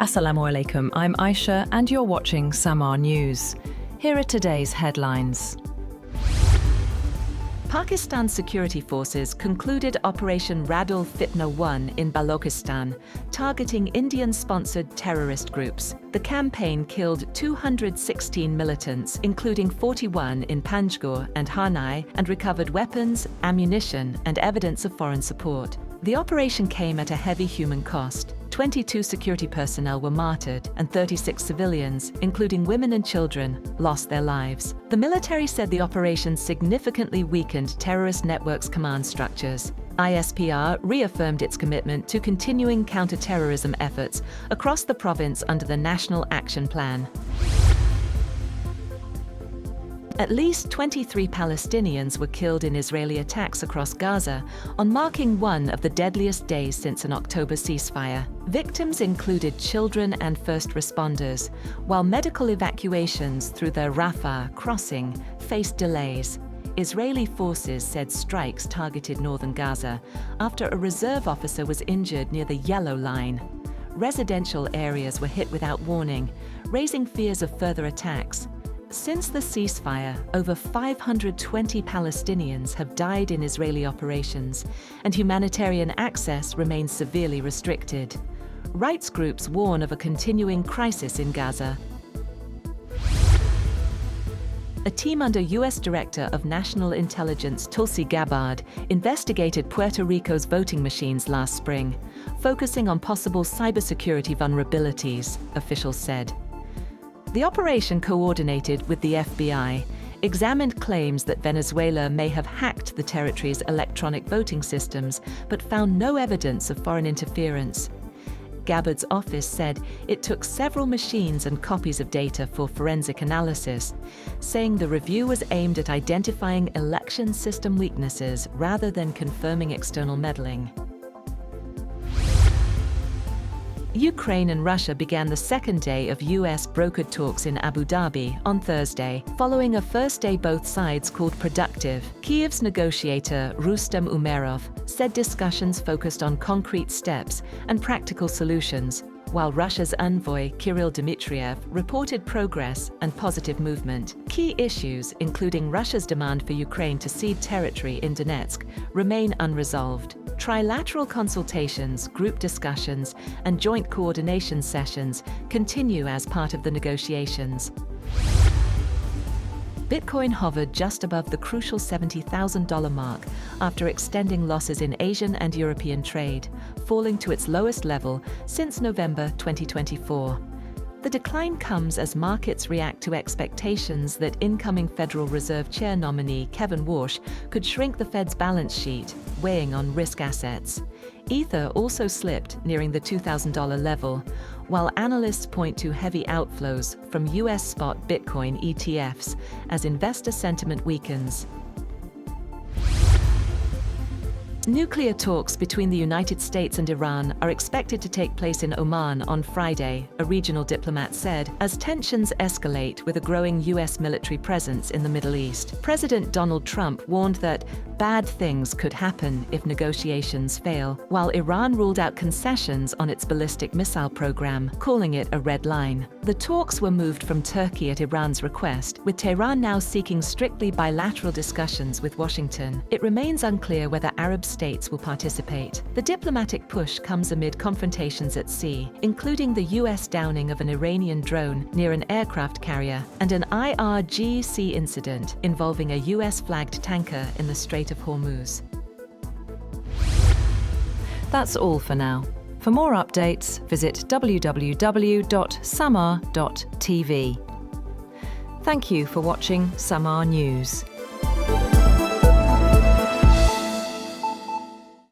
Assalamu alaikum, I'm Aisha and you're watching Samaa News. Here are today's headlines. Pakistan security forces concluded Operation Radul Fitna 1 in Balochistan, targeting Indian-sponsored terrorist groups. The campaign killed 216 militants, including 41 in Panjgur and Hanai, and recovered weapons, ammunition, and evidence of foreign support. The operation came at a heavy human cost. 22 security personnel were martyred and 36 civilians, including women and children, lost their lives. The military said the operation significantly weakened terrorist networks' command structures. ISPR reaffirmed its commitment to continuing counter-terrorism efforts across the province under the National Action Plan. At least 23 Palestinians were killed in Israeli attacks across Gaza, on marking one of the deadliest days since an October ceasefire. Victims included children and first responders, while medical evacuations through the Rafah crossing faced delays. Israeli forces said strikes targeted northern Gaza after a reserve officer was injured near the Yellow Line. Residential areas were hit without warning, raising fears of further attacks. Since the ceasefire, over 520 Palestinians have died in Israeli operations, and humanitarian access remains severely restricted. Rights groups warn of a continuing crisis in Gaza. A team under U.S. Director of National Intelligence Tulsi Gabbard investigated Puerto Rico's voting machines last spring, focusing on possible cybersecurity vulnerabilities, officials said. The operation, coordinated with the FBI, examined claims that Venezuela may have hacked the territory's electronic voting systems, but found no evidence of foreign interference. Gabbard's office said it took several machines and copies of data for forensic analysis, saying the review was aimed at identifying election system weaknesses rather than confirming external meddling. Ukraine and Russia began the second day of US-brokered talks in Abu Dhabi on Thursday, following a first day both sides called productive. Kyiv's negotiator Rustem Umerov said discussions focused on concrete steps and practical solutions, while Russia's envoy Kirill Dmitriev reported progress and positive movement. Key issues, including Russia's demand for Ukraine to cede territory in Donetsk, remain unresolved. Trilateral consultations, group discussions, and joint coordination sessions continue as part of the negotiations. Bitcoin hovered just above the crucial $70,000 mark after extending losses in Asian and European trade, falling to its lowest level since November 2024. The decline comes as markets react to expectations that incoming Federal Reserve Chair nominee Kevin Warsh could shrink the Fed's balance sheet, weighing on risk assets. Ether also slipped, nearing the $2,000 level, while analysts point to heavy outflows from US spot Bitcoin ETFs as investor sentiment weakens. Nuclear talks between the United States and Iran are expected to take place in Oman on Friday, a regional diplomat said, as tensions escalate with a growing U.S. military presence in the Middle East. President Donald Trump warned that bad things could happen if negotiations fail, while Iran ruled out concessions on its ballistic missile program, calling it a red line. The talks were moved from Turkey at Iran's request, with Tehran now seeking strictly bilateral discussions with Washington. It remains unclear whether Arab states will participate. The diplomatic push comes amid confrontations at sea, including the U.S. downing of an Iranian drone near an aircraft carrier and an IRGC incident involving a U.S.-flagged tanker in the Strait of Hormuz. That's all for now. For more updates, visit www.samaa.tv. Thank you for watching Samaa News.